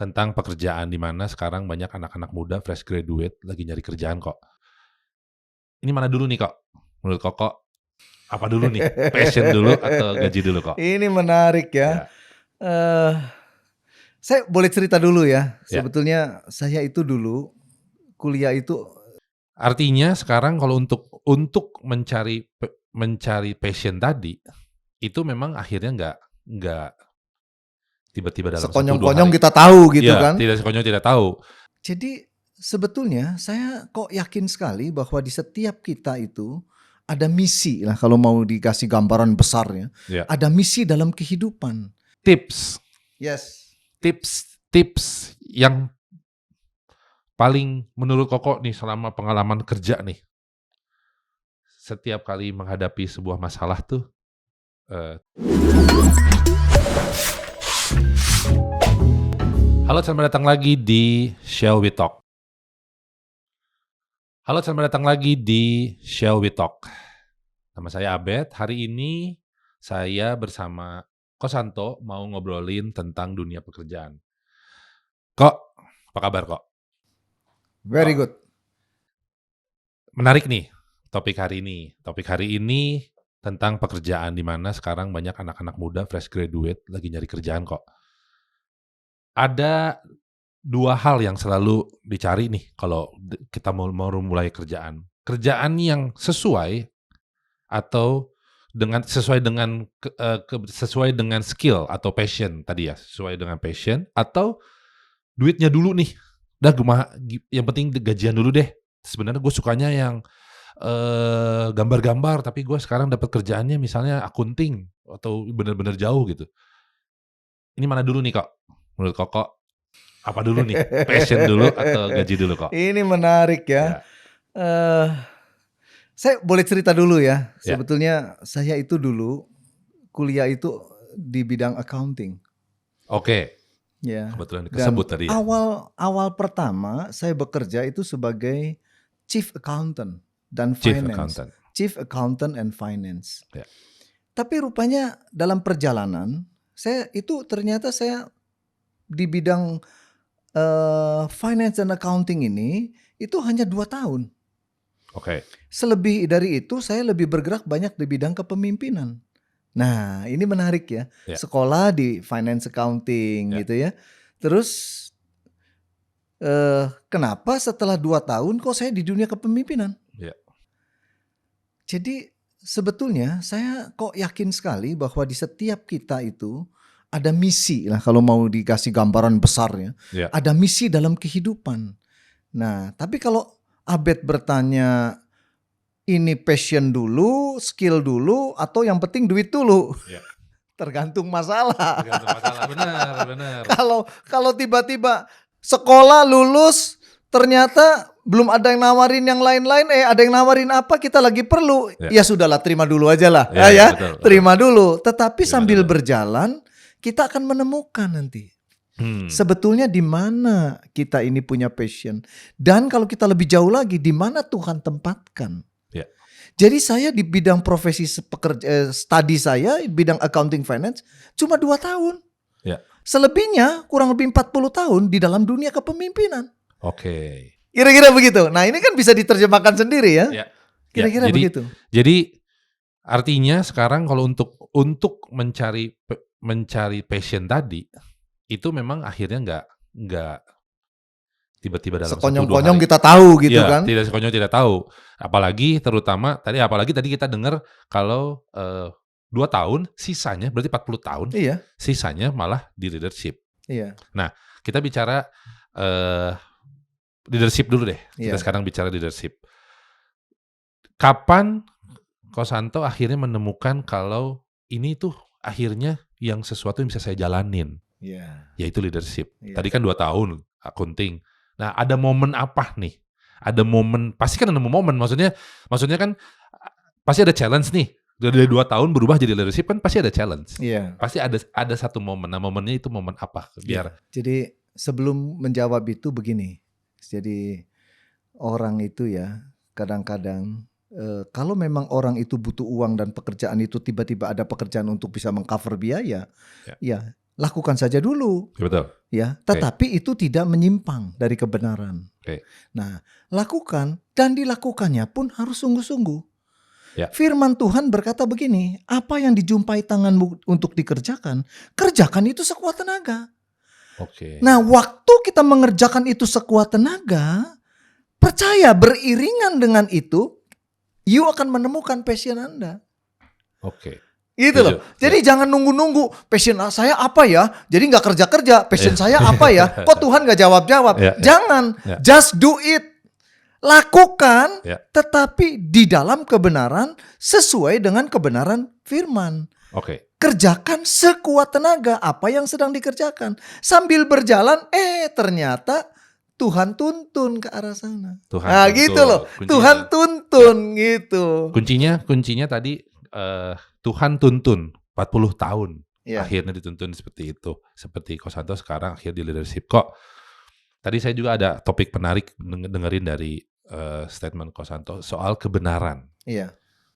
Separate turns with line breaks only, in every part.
tentang pekerjaan di mana sekarang banyak anak-anak muda fresh graduate lagi nyari kerjaan kok. Ini mana dulu nih kok? Menurut Koko, apa dulu nih? Passion dulu atau gaji dulu kok?
Ini menarik ya.
Ya,
Eh, saya boleh cerita dulu ya.
ya.
Sebetulnya saya itu dulu kuliah itu
Artinya sekarang kalau untuk mencari passion tadi, itu memang akhirnya nggak tiba-tiba dalam 1-2
sekonyong-konyong
hari.
kita tahu gitu
Iya,
kan.
tidak sekonyong tidak tahu.
Jadi sebetulnya saya kok yakin sekali bahwa di setiap kita itu ada misi lah, kalau mau dikasih gambaran besarnya.
Ya.
Ada misi dalam kehidupan.
Tips yang paling menurut Koko nih selama pengalaman kerja nih, setiap kali menghadapi sebuah masalah tuh, halo, selamat datang lagi di Shall We Talk. Nama saya Abed. Hari ini saya bersama Kosanto mau ngobrolin tentang dunia pekerjaan. Kok, apa kabar kok?
Very good.
Menarik nih topik hari ini. Topik hari ini tentang pekerjaan di mana sekarang banyak anak-anak muda fresh graduate lagi nyari kerjaan kok. Ada 2 hal yang selalu dicari nih kalau kita mau mulai kerjaan. Kerjaan yang sesuai atau sesuai dengan skill atau passion tadi ya, sesuai dengan passion atau duitnya dulu nih. Yang penting gajian dulu deh. Sebenarnya gue sukanya yang gambar-gambar, tapi gue sekarang dapat kerjaannya misalnya akunting atau benar-benar jauh gitu. Ini mana dulu nih kok? Menurut Koko, apa dulu nih? Passion dulu atau gaji dulu kok?
Ini menarik ya.
Ya.
Saya boleh cerita dulu ya.
Ya.
Sebetulnya saya itu dulu kuliah itu di bidang accounting.
Oke.
Ya.
Kebetulan
Dan
disebut tadi ya.
awal pertama saya bekerja itu sebagai chief accountant dan finance. Chief accountant and finance.
Ya.
Tapi rupanya dalam perjalanan ternyata saya di bidang finance dan accounting ini itu hanya 2 tahun.
Oke.
Selebih dari itu saya lebih bergerak banyak di bidang kepemimpinan. Nah, ini menarik ya.
Ya.
Sekolah di finance accounting
Ya.
gitu ya. Terus kenapa setelah 2 tahun kok saya di dunia kepemimpinan?
Ya.
Jadi sebetulnya saya kok yakin sekali bahwa di setiap kita itu ada misi lah, kalau mau dikasih gambaran besarnya.
Ya.
Ada misi dalam kehidupan. Nah, tapi kalau Abed bertanya ini passion dulu, skill dulu, atau yang penting duit dulu?
Ya.
Tergantung masalah.
Benar.
Kalau tiba-tiba sekolah lulus ternyata belum ada yang nawarin yang lain-lain, ada yang nawarin apa, kita lagi perlu. Ya sudahlah, terima dulu aja lah.
Betul.
Terima dulu. Tetapi sambil berjalan kita akan menemukan nanti sebetulnya di mana kita ini punya passion. Dan kalau kita lebih jauh lagi, di mana Tuhan tempatkan.
Ya.
Jadi saya di bidang profesi study saya, bidang accounting finance cuma 2 tahun.
Ya.
Selebihnya kurang lebih 40 tahun di dalam dunia kepemimpinan.
Oke.
Kira-kira begitu. Nah, ini kan bisa diterjemahkan sendiri ya. Kira-kira begitu.
Jadi artinya sekarang kalau untuk mencari passion tadi, itu memang akhirnya nggak tiba-tiba dalam 1-2 hari.
Sekonyong-konyong kita tahu gitu kan.
Tidak sekonyong tidak tahu. Apalagi tadi kita dengar kalau 2 tahun sisanya berarti 40 tahun.
Iya.
Sisanya malah di leadership.
Iya.
Nah, kita bicara leadership dulu deh. Kita
Iya.
sekarang bicara leadership. Kapan Kosanto akhirnya menemukan kalau ini tuh akhirnya yang sesuatu yang bisa saya jalanin?
Iya.
Yaitu leadership.
Iya.
Tadi kan 2 tahun akunting. Nah, ada momen apa nih? Ada momen, pasti kan ada momen. Maksudnya kan pasti ada challenge nih. Dari 2 tahun berubah jadi leadership kan pasti ada challenge.
Iya.
Pasti ada satu momen. Nah, momennya itu momen apa? Biar.
Jadi sebelum menjawab itu begini. Jadi orang itu ya kadang-kadang kalau memang orang itu butuh uang dan pekerjaan itu tiba-tiba ada pekerjaan untuk bisa mengcover biaya, ya lakukan saja dulu.
Ya, betul.
Ya, tetapi itu tidak menyimpang dari kebenaran. Nah, lakukan dan dilakukannya pun harus sungguh-sungguh.
Ya.
Firman Tuhan berkata begini, apa yang dijumpai tanganmu untuk dikerjakan, kerjakan itu sekuat tenaga. Nah, waktu kita mengerjakan itu sekuat tenaga, percaya beriringan dengan itu, you akan menemukan passion Anda. Gitu loh. Jadi jangan nunggu-nunggu passion saya apa ya. Jadi gak kerja-kerja. Passion saya apa ya. Kok Tuhan gak jawab-jawab. Jangan. Just do it. Lakukan. Tetapi di dalam kebenaran sesuai dengan kebenaran firman. Kerjakan sekuat tenaga apa yang sedang dikerjakan. Sambil berjalan ternyata Tuhan tuntun ke arah sana. Gitu loh. Kuncinya, Tuhan tuntun gitu.
Kuncinya tadi Tuhan tuntun 40 tahun. Akhirnya dituntun seperti itu. Seperti Kosanto sekarang akhir di leadership. Kok tadi saya juga ada topik menarik dengerin dari statement Kosanto soal kebenaran.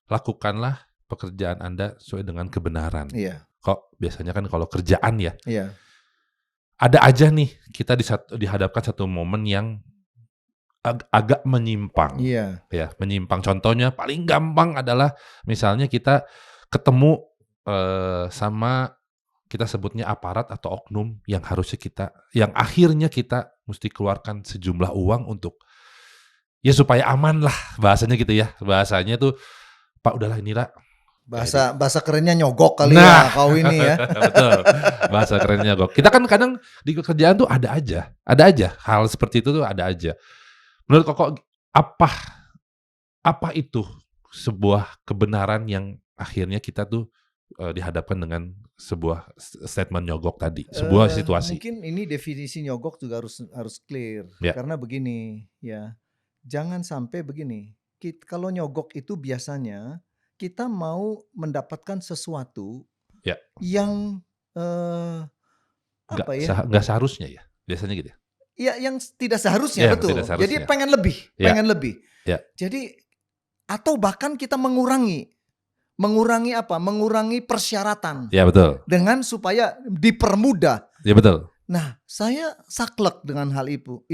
Lakukanlah pekerjaan Anda sesuai dengan kebenaran. Kok biasanya kan kalau kerjaan ya. Ada aja nih kita dihadapkan satu momen yang agak menyimpang. Ya, menyimpang. Contohnya paling gampang adalah misalnya kita ketemu sama kita sebutnya aparat atau oknum yang akhirnya kita mesti keluarkan sejumlah uang untuk ya supaya aman lah bahasanya gitu ya. Bahasanya tuh Pak udahlah ini lah.
Bahasa kerennya nyogok kali ya kau ini ya.
Betul. Bahasa kerennya nyogok. Kita kan kadang di kerjaan tuh ada aja hal seperti itu tuh ada aja. Menurut Koko apa itu sebuah kebenaran yang akhirnya kita tuh dihadapkan dengan sebuah statement nyogok tadi, sebuah situasi.
Mungkin ini definisi nyogok juga harus clear. Karena begini ya, jangan sampai begini. Kalau nyogok itu biasanya kita mau mendapatkan sesuatu yang
nggak seharusnya ya, biasanya gitu.
Ya, yang tidak seharusnya, betul. Tidak seharusnya. Jadi pengen lebih. Jadi atau bahkan kita mengurangi apa? Mengurangi persyaratan.
Ya, betul.
Dengan supaya dipermudah.
Ya, betul.
Nah, saya saklek dengan hal itu.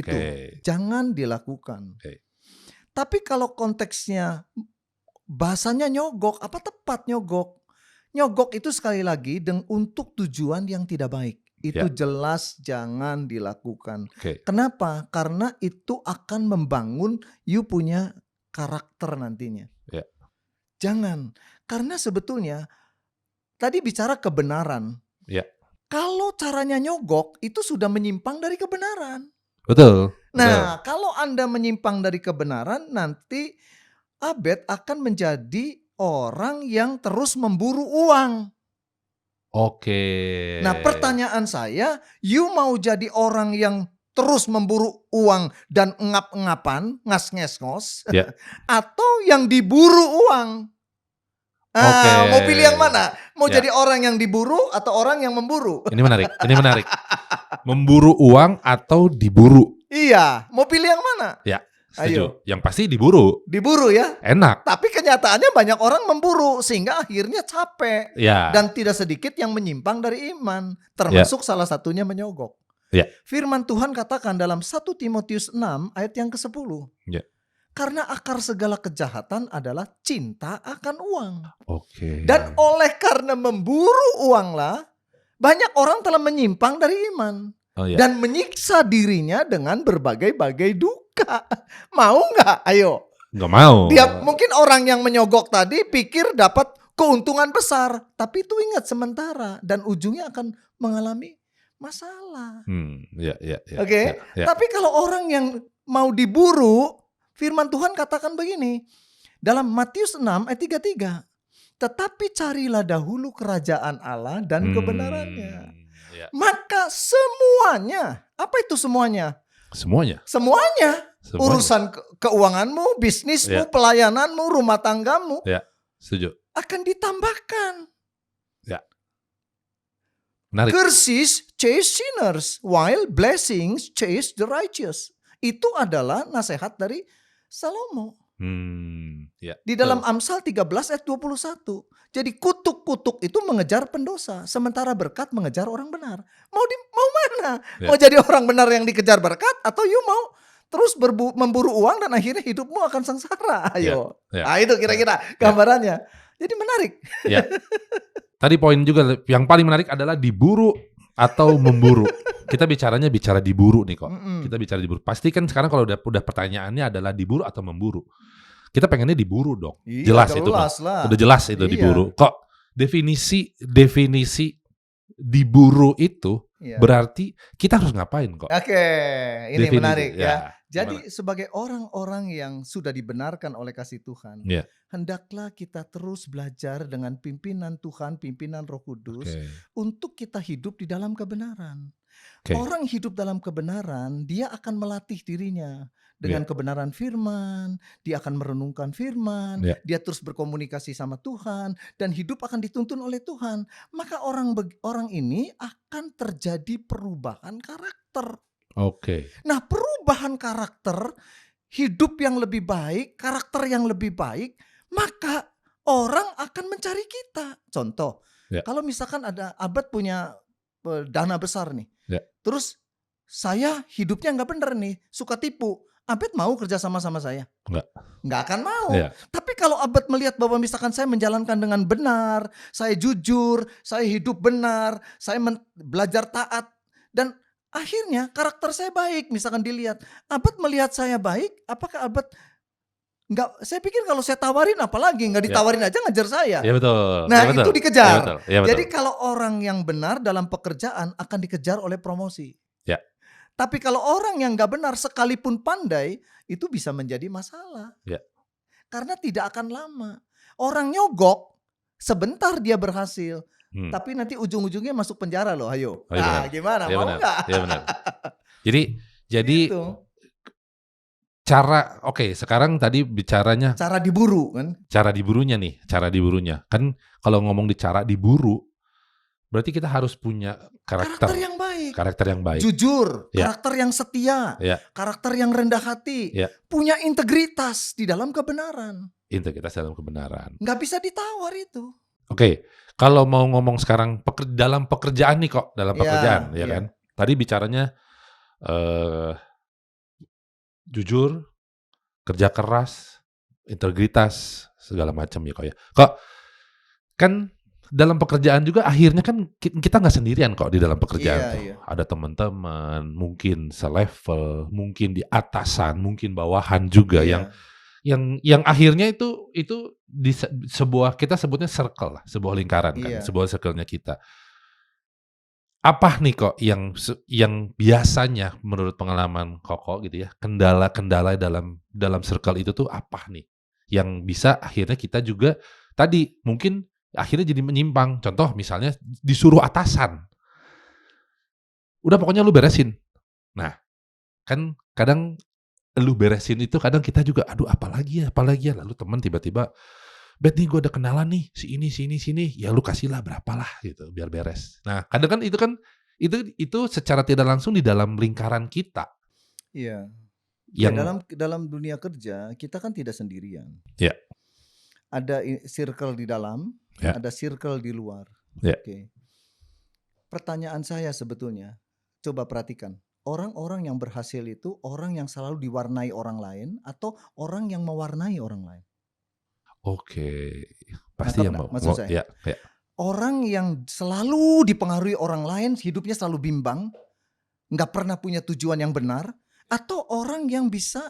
Jangan dilakukan. Tapi kalau konteksnya bahasanya nyogok, apa tepat nyogok? Nyogok itu sekali lagi untuk tujuan yang tidak baik. Itu jelas jangan dilakukan. Kenapa? Karena itu akan membangun you punya karakter nantinya. Jangan. Karena sebetulnya tadi bicara kebenaran. Kalau caranya nyogok itu sudah menyimpang dari kebenaran.
Betul.
Nah, kalau Anda menyimpang dari kebenaran, nanti Abed akan menjadi orang yang terus memburu uang. Nah, pertanyaan saya, you mau jadi orang yang terus memburu uang dan ngap-ngapan, ngas-ngos, atau yang diburu uang? Mau pilih yang mana? Mau jadi orang yang diburu atau orang yang memburu?
Ini menarik. Memburu uang atau diburu?
Iya, mau pilih yang mana?
Ya, setuju. Yang pasti diburu.
Diburu ya?
Enak.
Tapi kenyataannya banyak orang memburu sehingga akhirnya capek. Dan tidak sedikit yang menyimpang dari iman, termasuk salah satunya menyogok. Firman Tuhan katakan dalam 1 Timotius 6 ayat yang ke-10. Karena akar segala kejahatan adalah cinta akan uang. Dan oleh karena memburu uanglah, banyak orang telah menyimpang dari iman. Dan menyiksa dirinya dengan berbagai-bagai duka. Mau nggak? Ayo.
Nggak mau.
Dia mungkin orang yang menyogok tadi pikir dapat keuntungan besar. Tapi itu ingat sementara. Dan ujungnya akan mengalami masalah. Tapi kalau orang yang mau diburu, firman Tuhan katakan begini. Dalam Matius 6 ayat 33. Tetapi carilah dahulu kerajaan Allah dan kebenarannya. Maka semuanya. Apa itu semuanya?
Semuanya.
Urusan keuanganmu, bisnismu, pelayananmu, rumah tanggamu.
Setuju.
Akan ditambahkan.
Menarik.
Curses chase sinners, while blessings chase the righteous. Itu adalah nasihat dari Salomo.
Ya,
Di dalam Amsal 13 ayat 21. Jadi kutuk-kutuk itu mengejar pendosa, sementara berkat mengejar orang benar. Mau mana?
Ya.
Mau jadi orang benar yang dikejar berkat, atau you mau terus memburu uang dan akhirnya hidupmu akan sengsara? Ayo.
Ya.
Nah, itu kira-kira gambarannya. Jadi menarik.
Ya. Tadi poin juga yang paling menarik adalah diburu atau memburu. Kita bicara diburu nih kok. Kita bicara diburu. Pasti kan sekarang kalau udah pertanyaannya adalah diburu atau memburu. Kita pengennya diburu dong.
Iya,
jelas itu
lah.
Udah jelas itu diburu. Kok definisi diburu itu berarti kita harus ngapain kok?
Oke, ini menarik ya.
gimana?
Jadi sebagai orang-orang yang sudah dibenarkan oleh kasih Tuhan, hendaklah kita terus belajar dengan pimpinan Tuhan, pimpinan Roh Kudus, untuk kita hidup di dalam kebenaran. Orang hidup dalam kebenaran, dia akan melatih dirinya dengan kebenaran firman, dia akan merenungkan firman, dia terus berkomunikasi sama Tuhan, dan hidup akan dituntun oleh Tuhan. Maka orang ini akan terjadi perubahan karakter. Nah, perubahan karakter, hidup yang lebih baik, karakter yang lebih baik, maka orang akan mencari kita. Contoh, kalau misalkan ada Abad punya dana besar nih, terus saya hidupnya nggak bener nih, suka tipu. Abed mau kerja sama saya? Nggak akan mau. Tapi kalau Abed melihat bahwa misalkan saya menjalankan dengan benar, saya jujur, saya hidup benar, saya belajar taat, dan akhirnya karakter saya baik, misalkan dilihat, Abed melihat saya baik, apakah Abed nggak? Saya pikir kalau saya tawarin, apalagi nggak ditawarin aja ngajar saya.
Betul.
Nah, itu dikejar.
Betul.
Jadi kalau orang yang benar dalam pekerjaan akan dikejar oleh promosi. Tapi kalau orang yang gak benar sekalipun pandai, itu bisa menjadi masalah. Karena tidak akan lama. Orang nyogok, sebentar dia berhasil. Tapi nanti ujung-ujungnya masuk penjara loh, ayo. Gimana? Mau gak?
Benar. Jadi gitu. Sekarang tadi bicaranya
cara diburu kan?
Cara diburunya. Kan kalau ngomong di cara diburu, berarti kita harus punya karakter yang baik,
jujur, karakter yang setia, karakter yang rendah hati, punya integritas di dalam kebenaran. Nggak bisa ditawar itu.
Kalau mau ngomong sekarang dalam pekerjaan nih kok, pekerjaan, kan? Tadi bicaranya jujur, kerja keras, integritas, segala macam ya kok ya. Kok kan dalam pekerjaan juga akhirnya kan kita nggak sendirian kok di dalam pekerjaan tuh. Ada teman-teman, mungkin selevel, mungkin di atasan, mungkin bawahan juga yang akhirnya itu di sebuah, kita sebutnya circle lah, sebuah lingkaran kan, sebuah circle-nya kita. Apa nih kok yang biasanya menurut pengalaman Koko gitu ya, kendala-kendala dalam circle itu tuh apa nih yang bisa akhirnya kita juga tadi mungkin akhirnya jadi menyimpang. Contoh misalnya disuruh atasan, udah pokoknya lu beresin. Nah, kan kadang lu beresin itu kadang kita juga aduh apalagi ya. Lalu teman tiba-tiba, Bet nih gue ada kenalan nih, si ini, ya lu kasihlah berapalah gitu biar beres. Nah, kadang kan itu secara tidak langsung di dalam lingkaran kita.
Iya. Dalam dunia kerja kita kan tidak sendirian. Ada circle di dalam, ada circle di luar. Pertanyaan saya sebetulnya, coba perhatikan. Orang-orang yang berhasil itu orang yang selalu diwarnai orang lain atau orang yang mewarnai orang lain?
Pasti yang
maksud saya. Orang yang selalu dipengaruhi orang lain, hidupnya selalu bimbang, nggak pernah punya tujuan yang benar, atau orang yang bisa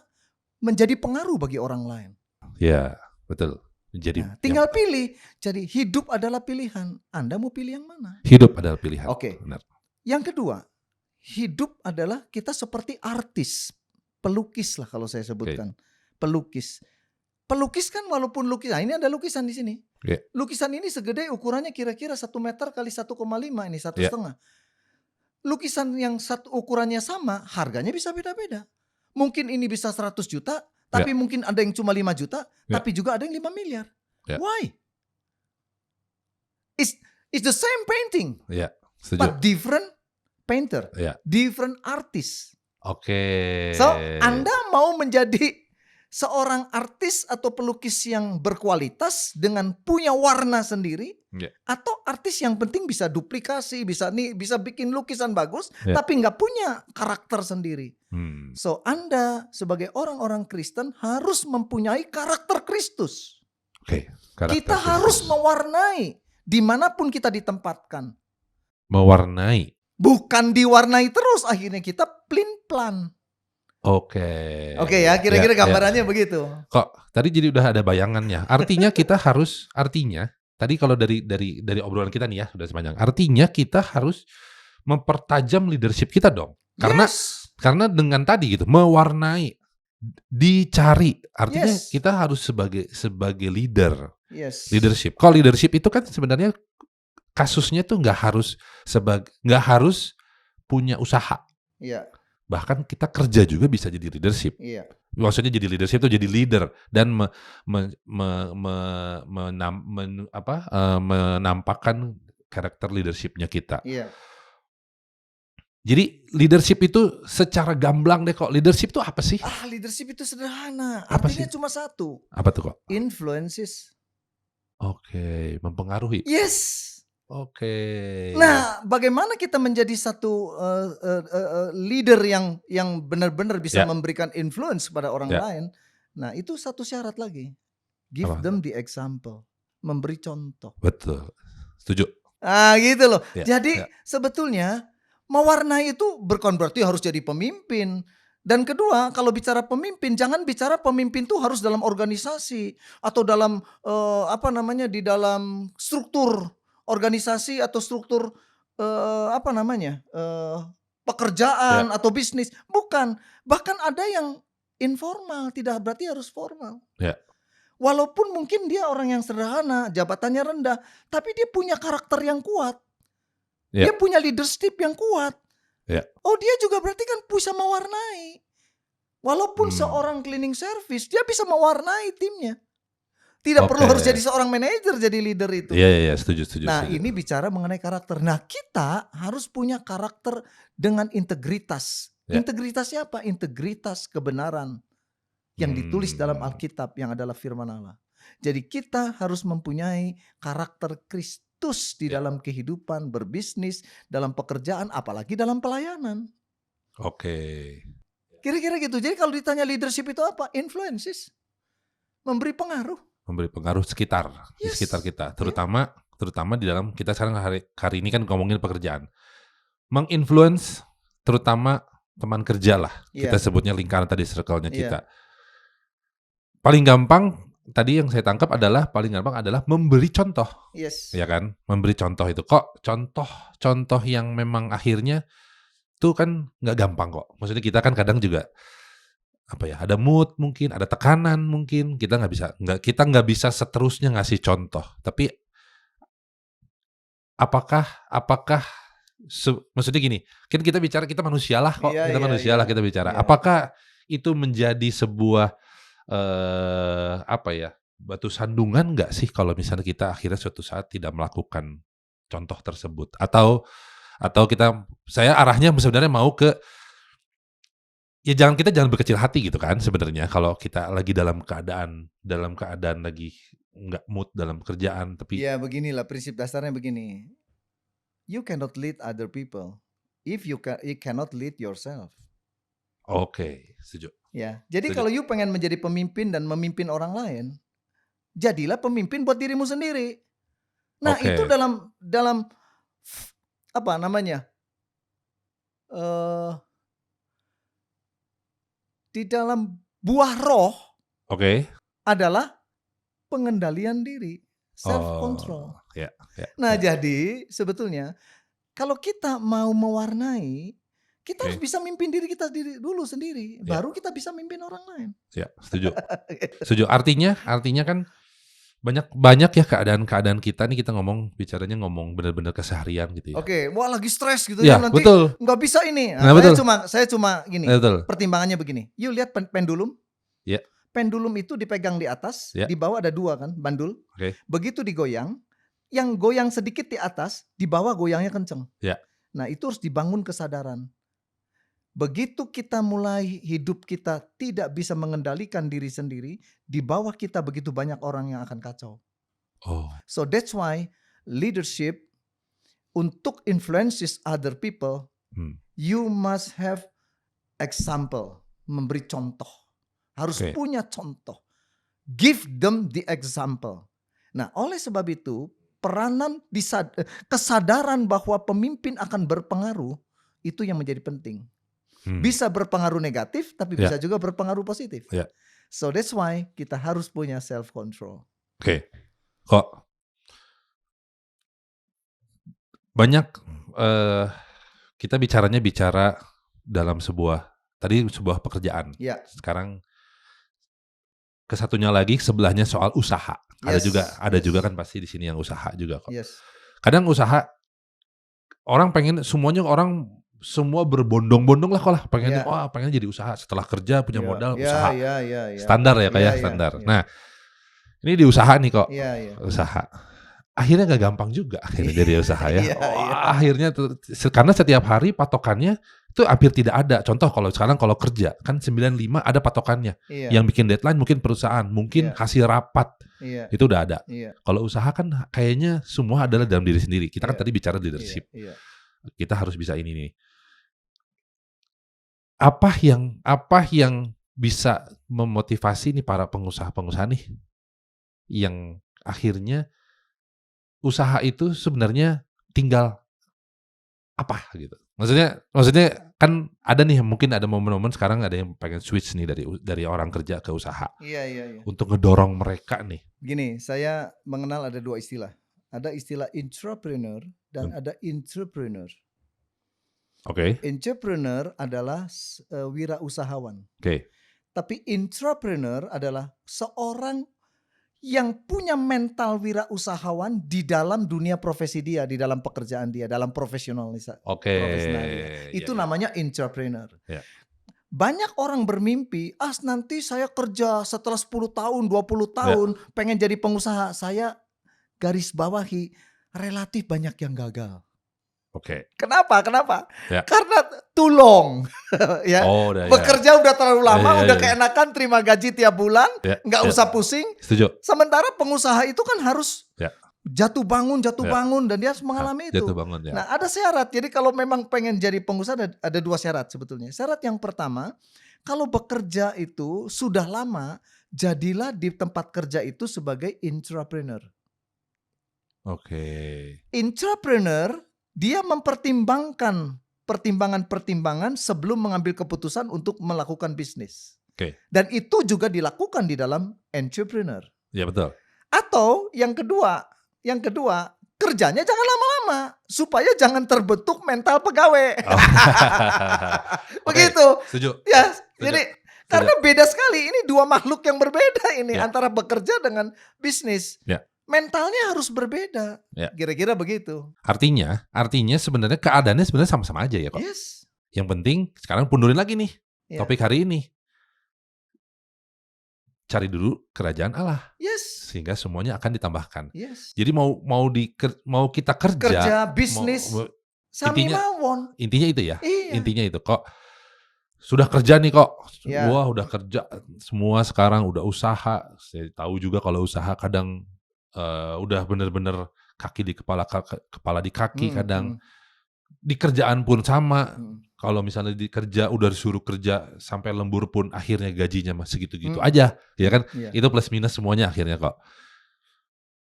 menjadi pengaruh bagi orang lain?
Ya, betul.
Tinggal pilih. Jadi hidup adalah pilihan. Anda mau pilih yang mana?
Hidup adalah pilihan.
Benar. Yang kedua, hidup adalah kita seperti artis, pelukis lah kalau saya sebutkan. Pelukis kan walaupun lukisan, ini ada lukisan di sini. Lukisan ini segede ukurannya kira-kira 1 meter kali 1,5, ini 1,5. Lukisan yang ukurannya sama, harganya bisa beda-beda. Mungkin ini bisa 100 juta, tapi mungkin ada yang cuma 5 juta, tapi juga ada yang 5 miliar. Why? It's the same painting, but different painter, different artist. So, Anda mau menjadi seorang artis atau pelukis yang berkualitas dengan punya warna sendiri, atau artis yang penting bisa duplikasi, bisa bikin lukisan bagus, tapi nggak punya karakter sendiri. So Anda sebagai orang-orang Kristen harus mempunyai karakter Kristus. Kita harus mewarnai dimanapun kita ditempatkan.
Mewarnai. Bukan
diwarnai terus, akhirnya kita plin-plan. Oke ya, kira-kira gambarannya begitu.
Kok tadi jadi udah ada bayangannya. Artinya kita harus, tadi kalau dari obrolan kita nih ya sudah sepanjang. Artinya kita harus mempertajam leadership kita dong. Karena dengan tadi gitu, mewarnai, dicari. Artinya kita harus sebagai leader. Leadership. Kalau leadership itu kan sebenarnya kasusnya tuh nggak harus punya usaha. Bahkan kita kerja juga bisa jadi leadership. Maksudnya jadi leadership itu jadi leader dan menampakkan karakter leadershipnya kita. Jadi leadership itu secara gamblang deh kok. Leadership itu apa sih?
Leadership itu sederhana. Artinya cuma satu.
Apa tuh kok?
Influences.
Mempengaruhi. Nah,
bagaimana kita menjadi satu leader yang benar-benar bisa memberikan influence pada orang lain? Nah, itu satu syarat lagi. Give them the example. Memberi contoh.
Betul. Setuju.
Gitu loh. Jadi sebetulnya mewarnai itu bukan berarti harus jadi pemimpin. Dan kedua, kalau bicara pemimpin, jangan bicara pemimpin itu harus dalam organisasi atau dalam di dalam struktur organisasi atau struktur pekerjaan atau bisnis. Bukan, bahkan ada yang informal, tidak berarti harus formal. Walaupun mungkin dia orang yang sederhana, jabatannya rendah, tapi dia punya karakter yang kuat. Dia punya leadership yang kuat. Dia juga berarti kan bisa mewarnai. Walaupun seorang cleaning service, dia bisa mewarnai timnya. Tidak perlu harus jadi seorang manajer jadi leader itu.
Iya, setuju.
Nah, ini bicara mengenai karakter. Nah, kita harus punya karakter dengan integritas. Integritasnya apa? Integritas kebenaran yang ditulis dalam Alkitab yang adalah firman Allah. Jadi kita harus mempunyai karakter Kristus di dalam kehidupan, berbisnis, dalam pekerjaan, apalagi dalam pelayanan. Kira-kira gitu. Jadi kalau ditanya leadership itu apa? Influences. Memberi pengaruh
sekitar di sekitar kita, terutama di dalam kita sekarang hari ini kan ngomongin pekerjaan, menginfluence terutama teman kerja lah, kita sebutnya lingkaran tadi, circle-nya kita. Paling gampang tadi yang saya tangkap adalah memberi contoh, ya kan, memberi contoh itu kok contoh yang memang akhirnya tuh kan nggak gampang kok, maksudnya kita kan kadang juga ada mood mungkin, ada tekanan mungkin, kita nggak bisa seterusnya ngasih contoh. Tapi apakah maksudnya gini, kan kita bicara kita manusia lah kok, kita bicara. Apakah itu menjadi sebuah batu sandungan nggak sih kalau misalnya kita akhirnya suatu saat tidak melakukan contoh tersebut, atau saya arahnya sebenarnya mau ke kita jangan berkecil hati gitu kan sebenarnya kalau kita lagi dalam keadaan lagi nggak mood dalam pekerjaan, tapi
beginilah prinsip dasarnya begini. You cannot lead other people if you cannot lead yourself.
Setuju.
Jadi kalau you pengen menjadi pemimpin dan memimpin orang lain, jadilah pemimpin buat dirimu sendiri. Nah, itu dalam di dalam buah roh adalah pengendalian diri, self control. Nah, jadi sebetulnya kalau kita mau mewarnai, kita harus bisa mimpin diri kita dulu sendiri, baru kita bisa mimpin orang lain.
Setuju. Artinya kan banyak ya keadaan kita nih, kita bicaranya ngomong benar-benar keseharian gitu ya.
Wah lagi stres gitu
nanti betul.
Nggak bisa ini. Saya cuma gini. Pertimbangannya begini. You lihat pendulum. Pendulum itu dipegang di atas, di bawah ada 2 kan, bandul. Begitu digoyang, yang goyang sedikit di atas, di bawah goyangnya kenceng. Nah, itu harus dibangun kesadaran. Begitu kita mulai hidup kita tidak bisa mengendalikan diri sendiri, di bawah kita begitu banyak orang yang akan kacau.
Oh,
So that's why leadership untuk influences other people, you must have example, memberi contoh. Harus
Oke.
punya contoh. Give them the example. Nah, oleh sebab itu, peranan kesadaran bahwa pemimpin akan berpengaruh, itu yang menjadi penting. Bisa berpengaruh negatif, tapi bisa juga berpengaruh positif. So that's why kita harus punya self control.
Oke. Kok banyak kita bicara dalam sebuah pekerjaan. Sekarang kesatunya lagi sebelahnya soal usaha. Ada juga kan pasti di sini yang usaha juga kok. Kadang usaha orang pengen semua berbondong-bondong lah kok lah pengen jadi usaha setelah kerja punya modal usaha. Standar ya kayak standar. Nah, ini di usaha nih kok. Usaha. Akhirnya gak gampang juga akhirnya jadi usaha ya. Akhirnya karena setiap hari patokannya itu hampir tidak ada. Contoh kalau kerja kan 9-5 ada patokannya. Yang bikin deadline mungkin perusahaan, mungkin hasil rapat. Itu udah ada. Kalau usaha kan kayaknya semua adalah dalam diri sendiri. Kita kan tadi bicara leadership. Kita harus bisa ini nih. Apa yang bisa memotivasi nih para pengusaha-pengusaha nih yang akhirnya usaha itu sebenarnya tinggal apa gitu. Maksudnya kan ada nih mungkin ada momen-momen sekarang ada yang pengen switch nih dari orang kerja ke usaha. Untuk ngedorong mereka nih.
Gini, saya mengenal ada dua istilah. Ada istilah entrepreneur dan ada entrepreneur. Entrepreneur adalah wirausahawan. Tapi entrepreneur adalah seorang yang punya mental wirausahawan di dalam dunia profesi dia, di dalam pekerjaan dia, dalam profesional dia. Itu namanya entrepreneur. Banyak orang bermimpi, nanti saya kerja setelah 10 tahun, 20 tahun, pengen jadi pengusaha. Saya garis bawahi, relatif banyak yang gagal. Kenapa? Karena too long. Bekerja udah terlalu lama, udah keenakan terima gaji tiap bulan, nggak usah pusing.
Setuju.
Sementara pengusaha itu kan harus jatuh bangun, dan dia harus mengalami itu. Nah, ada syarat. Jadi kalau memang pengen jadi pengusaha ada dua syarat sebetulnya. Syarat yang pertama, kalau bekerja itu sudah lama, jadilah di tempat kerja itu sebagai entrepreneur. Entrepreneur dia mempertimbangkan pertimbangan sebelum mengambil keputusan untuk melakukan bisnis. Dan itu juga dilakukan di dalam entrepreneur.
Ya betul.
Atau yang kedua, kerjanya jangan lama-lama supaya jangan terbentuk mental pegawai. Begitu.
Setuju.
Jadi karena beda sekali, ini dua makhluk yang berbeda ini antara bekerja dengan bisnis. Mentalnya harus berbeda. Kira-kira begitu.
Artinya sebenarnya keadaannya sebenarnya sama-sama aja ya kok. Yang penting sekarang pundurin lagi nih topik hari ini. Cari dulu kerajaan Allah. Sehingga semuanya akan ditambahkan. Jadi mau kita kerja
bisnis, sami mawon.
Intinya itu ya. Intinya itu kok. Sudah kerja nih kok. Wah, udah kerja. Semua sekarang udah usaha. Saya tahu juga kalau usaha kadang udah bener-bener kaki di kepala di kaki kadang. Di kerjaan pun sama. Kalau misalnya udah disuruh kerja sampai lembur pun akhirnya gajinya masih gitu-gitu aja, ya kan? Itu plus minus semuanya akhirnya kok.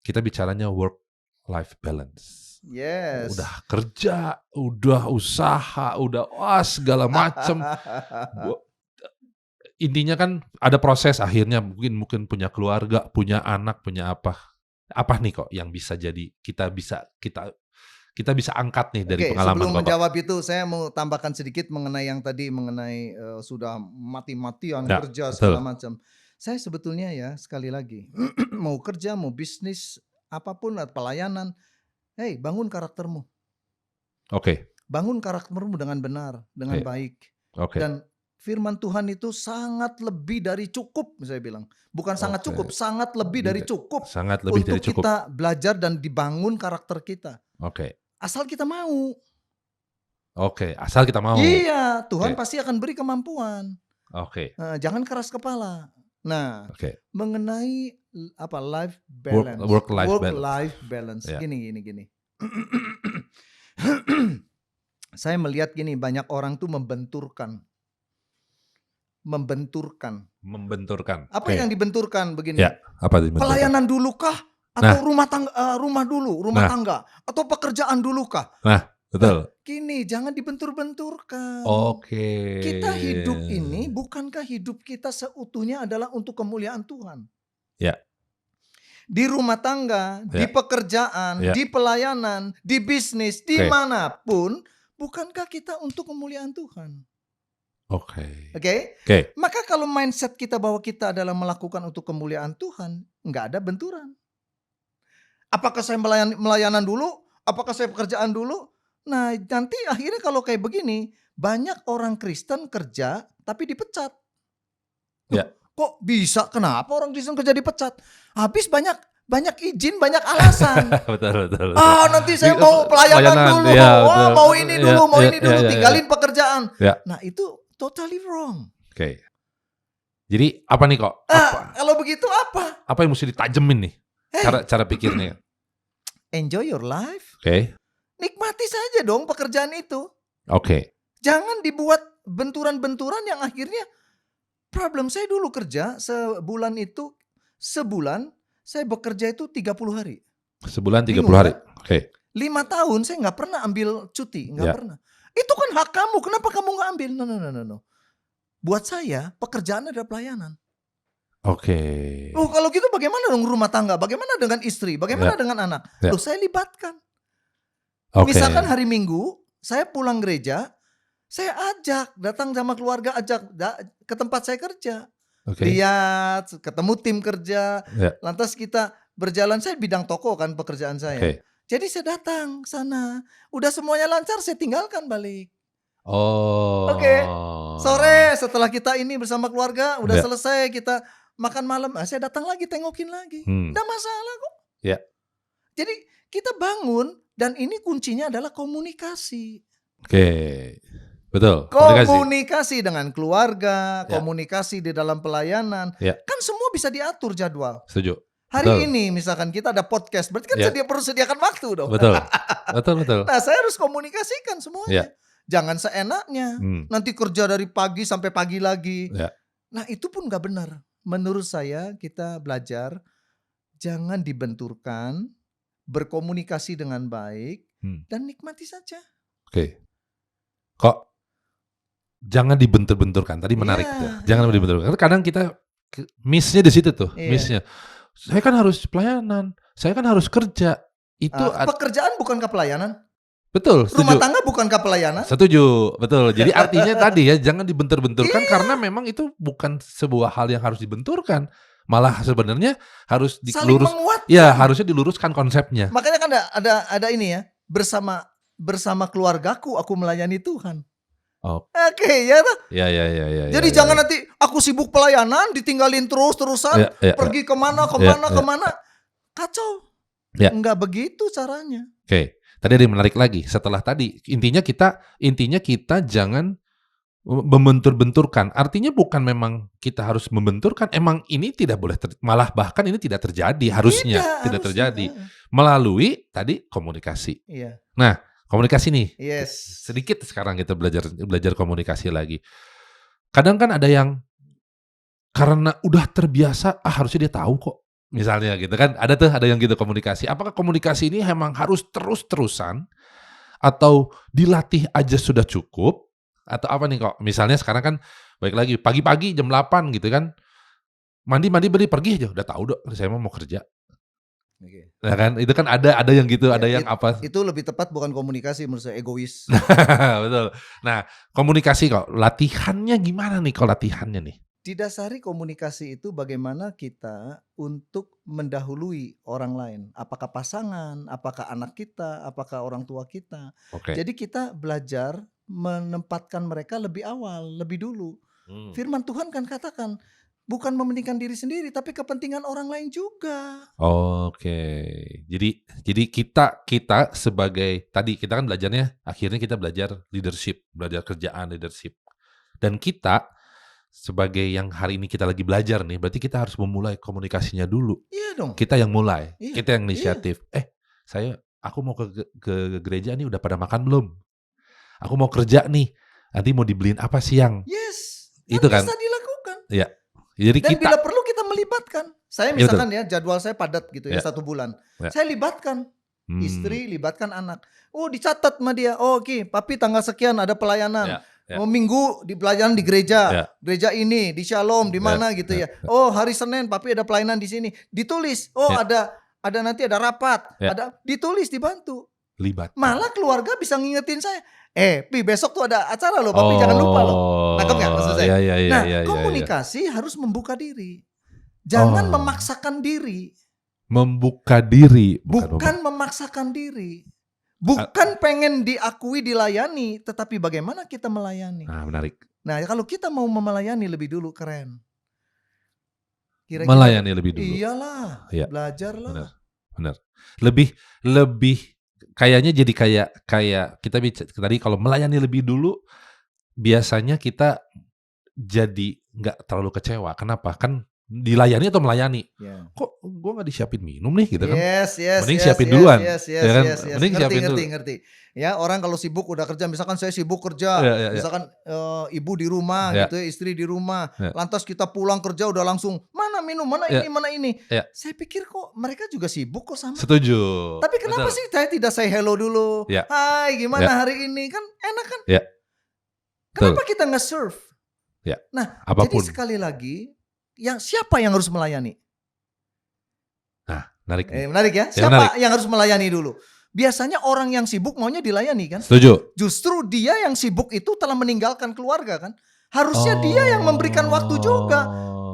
Kita bicaranya work life balance. Udah kerja, udah usaha, udah segala macam. Intinya kan ada proses akhirnya mungkin punya keluarga, punya anak, punya apa. Apa nih kok yang bisa jadi kita bisa angkat nih dari pengalaman
sebelum
Bapak.
Menjawab itu saya mau tambahkan sedikit mengenai yang tadi sudah mati-matian kerja segala macam. Saya sebetulnya sekali lagi mau kerja, mau bisnis, apapun pelayanan, bangun karaktermu. Bangun karaktermu dengan benar, dengan baik. Dan firman Tuhan itu sangat lebih dari cukup, saya bilang. Bukan sangat cukup, sangat lebih dari cukup.
Sangat lebih
untuk
dari cukup.
Kita belajar dan dibangun karakter kita. Asal kita mau.
Oke, asal kita mau.
Iya, Tuhan
Oke.
pasti akan beri kemampuan.
Oke.
Jangan keras kepala. Nah,
Oke.
mengenai life balance,
Work-life
work
balance.
life balance.
Ya.
Gini. Saya melihat gini, banyak orang tuh membenturkan. Apa yang dibenturkan begini?
Ya, apa dibenturkan?
Pelayanan dulu kah? Atau rumah tangga, atau pekerjaan dulu kah?
Betul.
Gini, jangan dibentur-benturkan.
Oke.
Kita hidup ini, bukankah hidup kita seutuhnya adalah untuk kemuliaan Tuhan?
Ya.
Di rumah tangga, di pekerjaan, di pelayanan, di bisnis, dimanapun, bukankah kita untuk kemuliaan Tuhan?
Oke.
Maka kalau mindset kita bahwa kita adalah melakukan untuk kemuliaan Tuhan, nggak ada benturan. Apakah saya melayanan dulu? Apakah saya pekerjaan dulu? Nah, nanti akhirnya kalau kayak begini, banyak orang Kristen kerja tapi dipecat.
Ya.
Kok bisa? Kenapa orang Kristen kerja dipecat? Habis banyak izin, banyak alasan.
Betul.
Nanti saya mau pelayanan dulu, mau ini dulu, tinggalin pekerjaan.
Ya.
Nah, itu totally wrong.
Oke. Jadi apa nih kok?
Kalau begitu apa?
Apa yang mesti ditajemin nih? Cara pikirnya.
Enjoy your life.
Oke.
Nikmati saja dong pekerjaan itu.
Oke.
Jangan dibuat benturan-benturan yang akhirnya problem. Saya dulu kerja sebulan saya bekerja itu 30 hari.
Sebulan 30 hari. Oke.
5 tahun saya nggak pernah ambil cuti, nggak pernah. Itu kan hak kamu, kenapa kamu nggak ambil? No. Buat saya pekerjaan adalah pelayanan.
Oke.
Kalau gitu bagaimana dong rumah tangga? Bagaimana dengan istri? Bagaimana dengan anak? Saya libatkan. Misalkan hari Minggu saya pulang gereja, saya ajak datang sama keluarga, ajak ke tempat saya kerja. Lihat, ketemu tim kerja. Lantas kita berjalan, saya bidang toko kan pekerjaan saya. Jadi saya datang sana, udah semuanya lancar, saya tinggalkan balik. Sore setelah kita ini bersama keluarga udah selesai, kita makan malam, saya datang lagi, tengokin lagi. Nggak masalah kok. Jadi kita bangun, dan ini kuncinya adalah komunikasi.
Betul.
Komunikasi dengan keluarga, komunikasi di dalam pelayanan, kan semua bisa diatur jadwal.
Setuju.
Hari ini misalkan kita ada podcast, berarti kan perlu sediakan waktu dong.
Betul.
Nah, saya harus komunikasikan semuanya. Jangan seenaknya. Nanti kerja dari pagi sampai pagi lagi. Nah, itu pun gak benar. Menurut saya kita belajar jangan dibenturkan, berkomunikasi dengan baik, dan nikmati saja. Kok
jangan dibentur-benturkan. Tadi menarik tuh. Jangan dibenturkan. Karena kadang kita miss-nya di situ tuh. Miss-nya. Saya kan harus pelayanan. Saya kan harus kerja. Itu
pekerjaan bukankah pelayanan?
Betul, setuju.
Rumah tangga bukankah pelayanan?
Setuju, betul. Jadi artinya tadi ya, jangan dibentur-benturkan karena memang itu bukan sebuah hal yang harus dibenturkan. Malah sebenarnya harus harusnya diluruskan konsepnya.
Makanya kan ada ini ya, bersama keluargaku aku melayani Tuhan. Ya. Jadi jangan nanti aku sibuk pelayanan, ditinggalin terus-terusan, pergi kemana. Kacau. Enggak begitu caranya.
Tadi ada yang menarik lagi. Setelah tadi, intinya kita jangan membentur-benturkan. Artinya bukan memang kita harus membenturkan. Emang ini tidak boleh, malah bahkan ini tidak terjadi. Harusnya tidak terjadi. Melalui tadi komunikasi. Nah, komunikasi nih. Sedikit sekarang kita belajar komunikasi lagi. Kadang kan ada yang karena udah terbiasa, harusnya dia tahu kok. Misalnya gitu kan, ada yang gitu komunikasi. Apakah komunikasi ini memang harus terus-terusan atau dilatih aja sudah cukup? Atau apa nih kok? Misalnya sekarang kan baik lagi pagi-pagi jam 8 gitu kan. Mandi pergi aja udah tahu dong saya mau kerja. Ya kan? Itu kan ada yang gitu, ada yang apa?
Itu lebih tepat bukan komunikasi, menurut saya egois.
Betul. Nah, komunikasi kok latihannya gimana nih kok latihannya nih?
Didasari komunikasi itu bagaimana kita untuk mendahului orang lain. Apakah pasangan, apakah anak kita, apakah orang tua kita. Jadi kita belajar menempatkan mereka lebih awal, lebih dulu. Firman Tuhan kan katakan, bukan mementingkan diri sendiri, tapi kepentingan orang lain juga.
Oke. Jadi kita sebagai tadi kita kan belajarnya akhirnya kita belajar leadership, belajar kerjaan leadership. Dan kita sebagai yang hari ini kita lagi belajar nih, berarti kita harus memulai komunikasinya dulu.
Iya dong.
Kita yang mulai,
Iya,
kita yang inisiatif. Aku mau ke gereja nih udah pada makan belum? Aku mau kerja nih, nanti mau dibeliin apa siang?
Yes,
Itu kan?
bisa dilakukan.
Ya. Jadi
Dan
kita
bila perlu kita melibatkan. Saya misalkan ya jadwal saya padat gitu ya,
Ya.
1 bulan.
Ya.
Saya libatkan istri,
Hmm.
libatkan anak. Oh, dicatat sama dia. Oh, oke, papi tanggal sekian ada pelayanan.
Ya.
Oh, minggu di pelayanan di gereja.
Ya.
Gereja ini, di Shalom, di mana gitu ya. Oh, hari Senin papi ada pelayanan di sini. Ditulis. Oh,
Ya.
ada nanti ada rapat,
Ya.
ada ditulis, dibantu.
Libat.
Malah keluarga bisa ngingetin saya. Pi besok tuh ada acara loh, papi jangan lupa loh. Nangkep nggak maksud saya? Nah, komunikasi harus membuka diri. Jangan memaksakan diri.
Membuka diri.
Bukan memaksakan diri. Bukan pengen diakui, dilayani, tetapi bagaimana kita melayani.
Menarik.
Nah, kalau kita mau melayani lebih dulu, keren. Kira-kira,
Melayani lebih dulu.
Iyalah,
Ya.
belajarlah.
Benar. Lebih kayaknya jadi kayak kita tadi kalau melayani lebih dulu biasanya kita jadi nggak terlalu kecewa. Kenapa? Kan dilayani atau melayani?
Ya.
Kok gue nggak disiapin minum nih gitu kan?
Yes,
Mending siapin duluan.
Yes.
Ya kan? Mending siapin dulu.
Ngerti. Ya, orang kalau sibuk udah kerja, misalkan saya sibuk kerja,
Ya.
misalkan ibu di rumah
Ya.
gitu ya, istri di rumah,
Ya.
lantas kita pulang kerja udah langsung mana minum, mana
Ya.
ini, mana ini.
Ya.
Saya pikir kok mereka juga sibuk kok sama.
Setuju.
Tapi kenapa sih saya tidak say hello dulu?
Ya.
Hai, gimana hari ini? Kan enak kan?
Ya.
Kenapa kita nggak serve?
Ya.
Nah,
Apapun.
jadi sekali lagi, siapa yang harus melayani?
Nah, menarik.
Menarik ya? Siapa yang harus melayani dulu? Biasanya orang yang sibuk maunya dilayani kan?
Setuju.
Justru dia yang sibuk itu telah meninggalkan keluarga kan? Harusnya dia yang memberikan waktu juga.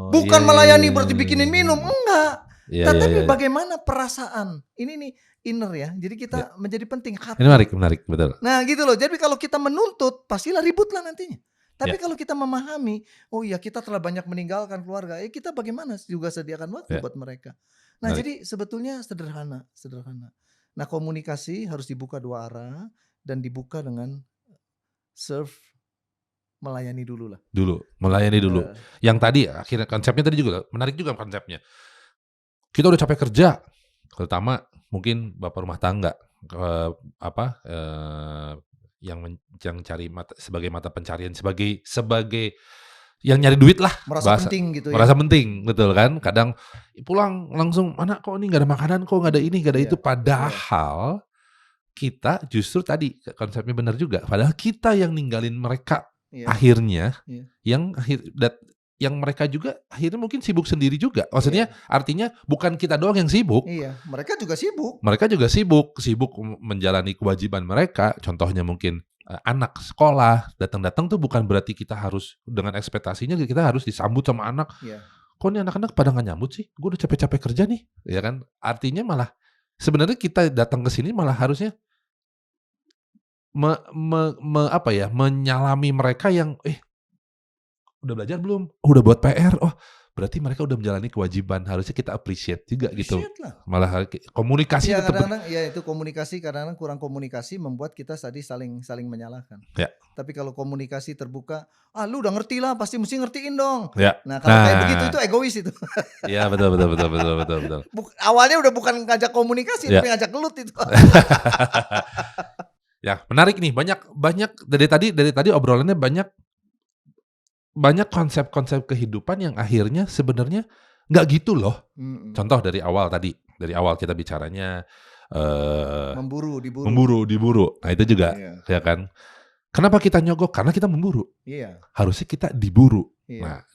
Bukan melayani berarti bikinin minum, enggak. Tetapi bagaimana perasaan? Ini nih inner ya. Jadi kita menjadi penting hati.
Ini menarik, betul.
Nah gitu loh. Jadi kalau kita menuntut, pastilah ribut lah nantinya. Tapi kalau kita memahami, oh iya kita telah banyak meninggalkan keluarga, kita bagaimana juga sediakan waktu buat mereka. Nah jadi sebetulnya sederhana. Nah komunikasi harus dibuka 2 arah dan dibuka dengan serve, melayani dulu lah.
Melayani dulu. Yang tadi akhirnya konsepnya tadi juga menarik juga konsepnya. Kita udah capek kerja, terutama mungkin bapak rumah tangga, yang cari sebagai mata pencarian, sebagai yang nyari duit lah.
Merasa penting gitu ya.
Merasa penting, betul kan. Kadang pulang langsung, mana kok ini gak ada makanan, kok gak ada ini, gak ada itu. Padahal kita justru tadi konsepnya benar juga. Padahal kita yang ninggalin mereka akhirnya, yang mereka juga akhirnya mungkin sibuk sendiri juga. Maksudnya artinya bukan kita doang yang sibuk.
Iya, mereka juga sibuk.
Mereka juga sibuk menjalani kewajiban mereka. Contohnya mungkin anak sekolah datang tuh bukan berarti kita harus dengan ekspektasinya kita harus disambut sama anak. Kok nih anak-anak pada nggak nyambut sih? Gue udah capek-capek kerja nih, ya kan? Artinya malah sebenarnya kita datang ke sini malah harusnya menyalami mereka yang udah belajar belum? Udah buat PR? Oh, berarti mereka udah menjalani kewajiban. Harusnya kita appreciate juga gitu. Malah komunikasi
kadang-kadang itu komunikasi kadang-kadang kurang komunikasi membuat kita tadi saling menyalahkan.
Ya.
Tapi kalau komunikasi terbuka, lu udah ngerti lah, pasti mesti ngertiin dong.
Ya.
Nah, kalau kayak begitu itu egois itu.
Iya, betul.
Awalnya udah bukan ngajak komunikasi, tapi ngajak gelut itu.
Ya, menarik nih. Banyak dari tadi obrolannya banyak konsep-konsep kehidupan yang akhirnya sebenarnya nggak gitu loh. Contoh dari awal kita bicaranya memburu. Nah itu juga, ya kan. Kenapa kita nyogok? Karena kita memburu. Harusnya kita diburu. Nah,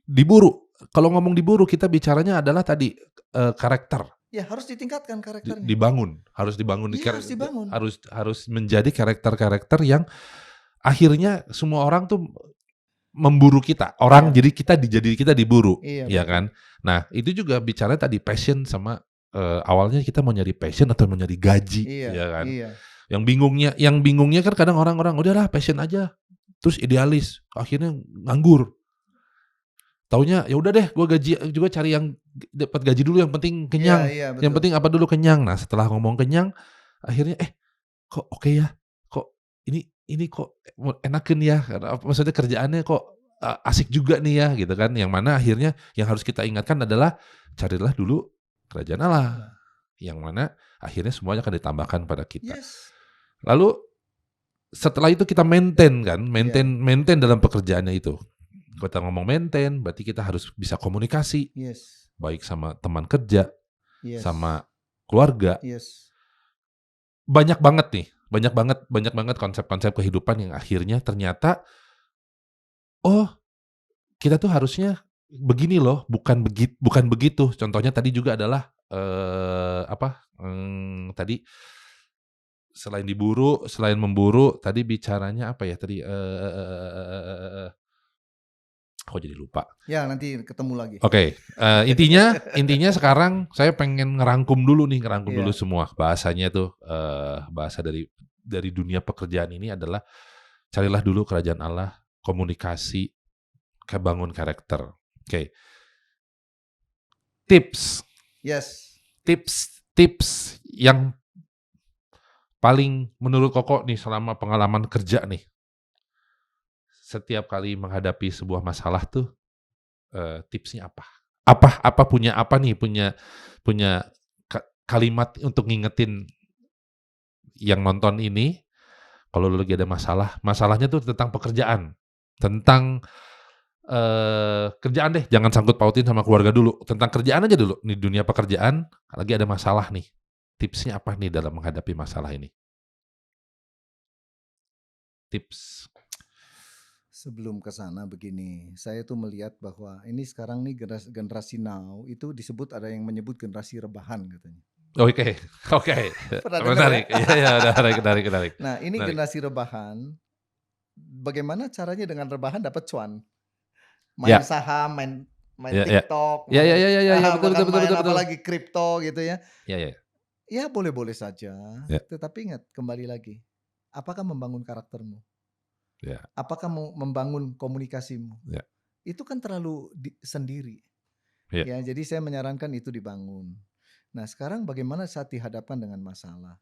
diburu. Kalau ngomong diburu, kita bicaranya adalah tadi karakter.
Ya harus ditingkatkan karakternya.
Harus dibangun.
Harus
menjadi karakter-karakter yang akhirnya semua orang tuh memburu kita, jadi kita diburu, ya kan? Nah itu juga bicara tadi passion sama awalnya kita mau nyari passion atau mau nyari gaji, ya kan? Yang bingungnya kan kadang orang-orang udahlah passion aja, terus idealis, akhirnya nganggur. taunya ya udah deh gue gaji juga cari yang dapat gaji dulu, yang penting kenyang.
Iya,
Yang
betul.
penting apa dulu, kenyang. Nah, setelah ngomong kenyang, akhirnya kok oke ya, kok ini kok enakeun ya, maksudnya kerjaannya kok, asik juga nih ya gitu kan. Yang mana akhirnya yang harus kita ingatkan adalah carilah dulu kerajaan Allah,
Nah,
yang mana akhirnya semuanya akan ditambahkan pada kita.
yes.
Lalu setelah itu kita maintain kan,
Iya,
maintain dalam pekerjaannya itu. Kita ngomong maintain, berarti kita harus bisa komunikasi,
yes,
baik sama teman kerja,
yes,
sama keluarga.
yes.
Banyak banget konsep-konsep kehidupan yang akhirnya ternyata, oh kita tuh harusnya begini loh, bukan begitu. Contohnya tadi juga adalah, tadi selain memburu, tadi bicaranya apa ya tadi, kok jadi lupa.
Ya, nanti ketemu lagi.
Oke, intinya sekarang saya pengen ngerangkum dulu
Iya,
semua bahasanya tuh, bahasa dari dunia pekerjaan ini adalah carilah dulu kerajaan Allah, komunikasi, bangun karakter. Oke, tips
yes.
tips yang paling menurut Koko nih selama pengalaman kerja nih, setiap kali menghadapi sebuah masalah tuh, tipsnya apa? Punya apa nih, punya kalimat untuk ngingetin yang nonton ini, kalau lu lagi ada masalah, masalahnya tuh tentang pekerjaan, tentang, kerjaan deh, jangan sangkut pautin sama keluarga dulu, tentang kerjaan aja dulu, nih dunia pekerjaan, lagi ada masalah nih, tipsnya apa nih dalam menghadapi masalah ini? Tips.
Sebelum ke sana begini, saya tuh melihat bahwa ini sekarang nih generasi now itu disebut, ada yang menyebut generasi rebahan katanya.
Oke, oke,
Pernah dengar ya?
menarik, iya, menarik.
Nah, ini
Menarik.
generasi rebahan, bagaimana caranya dengan rebahan dapat cuan? Main
Ya,
saham, main
ya, ya.
TikTok,
Ya, betul,
bahkan
betul, betul,
main
betul, betul.
apalagi kripto gitu ya.
Ya, ya,
Ya boleh-boleh saja,
ya,
tetapi ingat kembali lagi, apakah membangun karaktermu?
ya,
Apakah mau membangun komunikasimu?
ya,
Itu kan terlalu sendiri.
ya.
Ya, jadi saya menyarankan itu dibangun. Nah, sekarang bagaimana saat dihadapkan dengan masalah?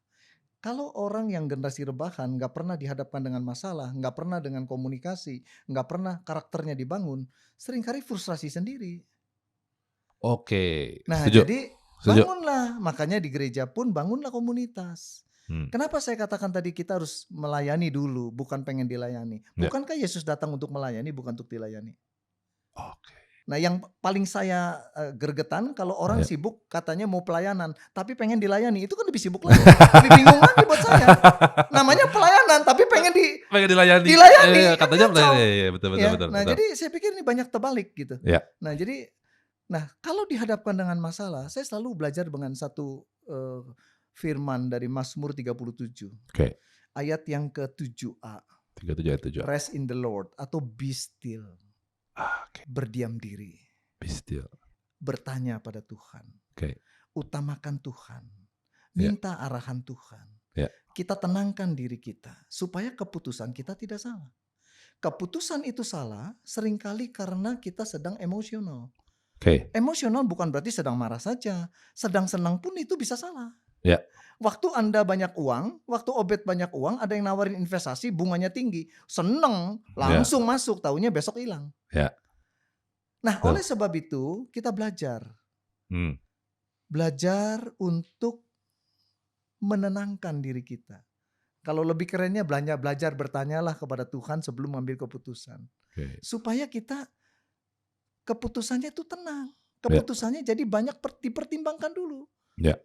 Kalau orang yang generasi rebahan nggak pernah dihadapkan dengan masalah, nggak pernah dengan komunikasi, nggak pernah karakternya dibangun, seringkali frustrasi sendiri.
Oke,
Nah,
setuju,
jadi
setuju.
bangunlah, makanya di gereja pun bangunlah komunitas.
Hmm,
Kenapa saya katakan tadi kita harus melayani dulu, bukan pengen dilayani.
ya,
Bukankah Yesus datang untuk melayani, bukan untuk dilayani?
oke,
Nah, yang paling saya gregetan kalau orang
ya.
sibuk katanya mau pelayanan, tapi pengen dilayani, itu kan lebih sibuk lagi, lebih bingung lagi buat saya. Namanya pelayanan, tapi pengen
Pengen dilayani.
dilayani,
Iya,
kan
katanya
kacau.
iya, betul, betul,
Ya,
betul,
nah
betul.
jadi saya pikir ini banyak terbalik gitu.
Ya,
Nah jadi, kalau dihadapkan dengan masalah, saya selalu belajar dengan satu firman dari Mazmur 37,
oke.
ayat yang ke-7a.
37 ayat 7.
Rest in the Lord atau be still,
Oke,
berdiam diri,
be still.
bertanya pada Tuhan,
Oke,
utamakan Tuhan,
ya,
minta arahan Tuhan.
ya,
Kita tenangkan diri kita supaya keputusan kita tidak salah. Keputusan itu salah seringkali karena kita sedang emosional.
oke,
Emosional bukan berarti sedang marah saja, sedang senang pun itu bisa salah.
ya,
Waktu Anda banyak uang, waktu Obed banyak uang, ada yang nawarin investasi, bunganya tinggi, seneng,
ya,
langsung masuk, taunya besok hilang.
ya,
Nah,
betul.
oleh sebab itu kita belajar
Hmm,
untuk menenangkan diri kita. Kalau lebih kerennya belajar bertanyalah kepada Tuhan sebelum mengambil keputusan.
oke,
Supaya kita keputusannya itu tenang.
ya,
Keputusannya jadi banyak dipertimbangkan dulu.
ya,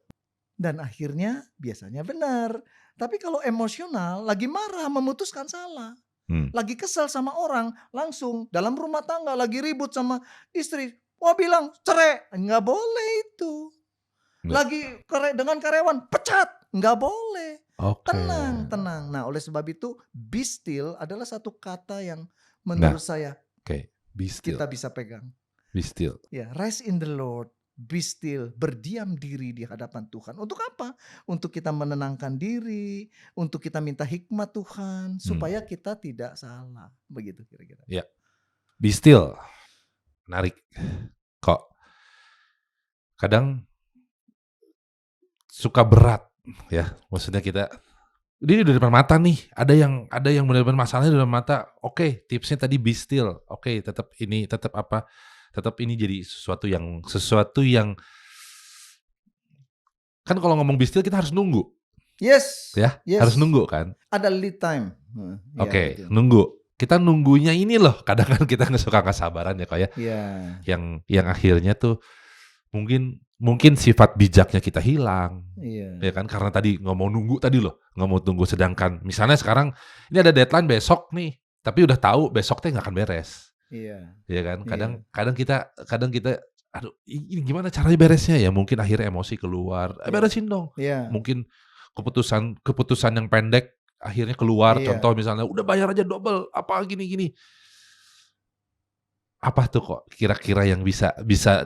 Dan akhirnya biasanya benar. Tapi kalau emosional, lagi marah, memutuskan salah.
hmm,
Lagi kesel sama orang, langsung dalam rumah tangga lagi ribut sama istri. Wah bilang cerai, nggak boleh itu.
ya,
Lagi dengan karyawan, pecat, nggak boleh.
oke.
Tenang. Nah, oleh sebab itu be still adalah satu kata yang
Nah,
menurut saya
oke, be still,
kita bisa pegang.
be still.
Ya, rest in the Lord, be still, berdiam diri di hadapan Tuhan. Untuk apa? Untuk kita menenangkan diri, untuk kita minta hikmat Tuhan supaya kita tidak salah. Begitu kira-kira.
Ya, be still. menarik. Kok kadang suka berat ya. Maksudnya kita ini udah depan mata nih. Ada yang benar-benar masalahnya di depan mata. Oke, tipsnya tadi be still. Oke, tetap apa? Tetap ini jadi sesuatu yang kan kalau ngomong be still kita harus nunggu.
Yes.
Ya,
Yes.
harus nunggu kan.
Ada lead time.
Oke, nunggu. Kita nunggunya ini loh. Kadang kan kita suka kesabaran ya kayak.
Iya.
Yang akhirnya tuh mungkin sifat bijaknya kita hilang.
Iya.
Ya kan karena tadi nggak mau nunggu tadi loh, nggak mau tunggu, sedangkan misalnya sekarang ini ada deadline besok nih, tapi udah tahu besoknya nggak akan beres.
Iya.
Ya kan kadang kita aduh ini gimana caranya beresnya ya, mungkin akhirnya emosi keluar, beresin dong.
Iya.
Mungkin keputusan yang pendek akhirnya keluar.
Iya.
Contoh misalnya udah bayar aja double apa gini. Apa tuh kok kira-kira yang bisa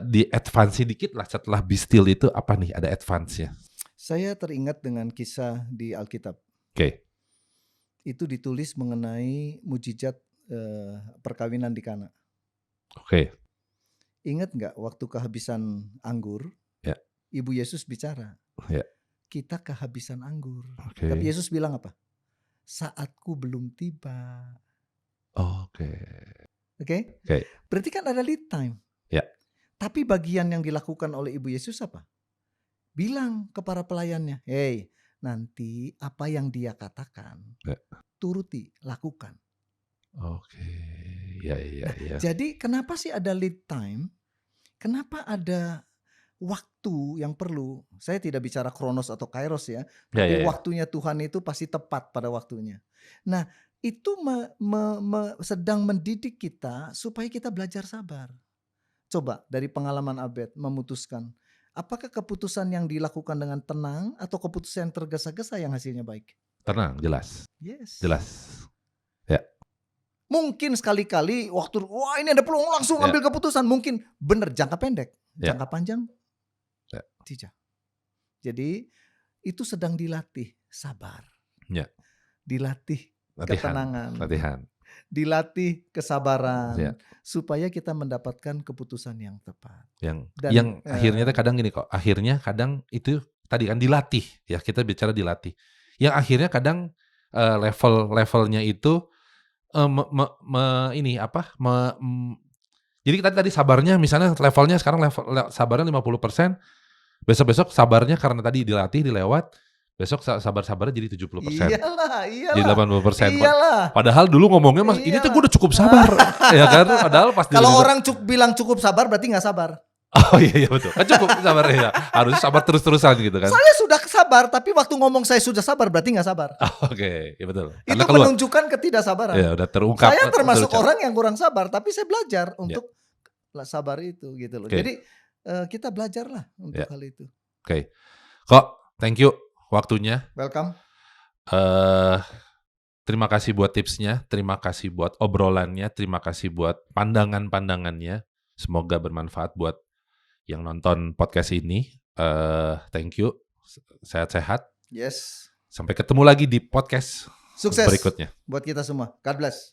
di-advance dikit lah setelah be still itu, apa nih, ada advance-nya?
Saya teringat dengan kisah di Alkitab.
Oke.
Itu ditulis mengenai mujizat perkawinan di Kana.
Oke.
Ingat nggak waktu kehabisan anggur?
Ya.
Ibu Yesus bicara.
Ya.
Kita kehabisan anggur.
Oke.
Tapi Yesus bilang apa? Saatku belum tiba.
Oke.
Oke?
Oke.
Berarti kan ada lead time.
Ya.
Tapi bagian yang dilakukan oleh Ibu Yesus apa? Bilang kepada pelayannya, hey, nanti apa yang dia katakan, turuti, lakukan.
Oke. Ya.
Jadi kenapa sih ada lead time? Kenapa ada waktu yang perlu? Saya tidak bicara kronos atau kairos ya. Tapi waktunya Tuhan itu pasti tepat pada waktunya. Nah, itu sedang mendidik kita supaya kita belajar sabar. Coba dari pengalaman Abed memutuskan, apakah keputusan yang dilakukan dengan tenang atau keputusan yang tergesa-gesa yang hasilnya baik?
Tenang, jelas.
Yes.
Jelas. Ya.
Mungkin sekali-kali waktu wah ini ada peluang langsung ambil keputusan, mungkin benar jangka pendek, jangka panjang tidak. Jadi itu sedang dilatih sabar.
Ya.
Dilatih ketenangan, dilatih kesabaran, supaya kita mendapatkan keputusan yang tepat.
Yang akhirnya kadang gini kok, akhirnya kadang itu tadi kan dilatih ya, kita bicara dilatih. Yang akhirnya kadang levelnya itu jadi kita tadi sabarnya misalnya levelnya sekarang sabarnya 50%, besok sabarnya karena tadi dilatih dilewat. Besok sabar-sabarnya jadi 70%.
Iyalah.
Jadi 80%.
Iyalah.
Padahal dulu ngomongnya mas, ini tuh gue udah cukup sabar. Ya kan? Padahal pas
kalau orang bilang cukup sabar berarti gak sabar.
Oh iya betul. Kan cukup sabar ya. Harusnya sabar terus-terusan gitu kan.
Saya sudah sabar, tapi waktu ngomong saya sudah sabar berarti gak sabar.
Oke, ya betul.
Itu menunjukkan ketidaksabaran.
Ya udah terungkap.
Saya termasuk orang yang kurang sabar, tapi saya belajar untuk sabar itu gitu loh. Jadi kita belajarlah untuk hal itu.
Oke. Kok, thank you waktunya.
Welcome.
Terima kasih buat tipsnya, terima kasih buat obrolannya, terima kasih buat pandangan-pandangannya. Semoga bermanfaat buat yang nonton podcast ini. Thank you. Sehat-sehat.
Yes.
Sampai ketemu lagi di podcast
sukses
berikutnya.
Buat kita semua. God bless.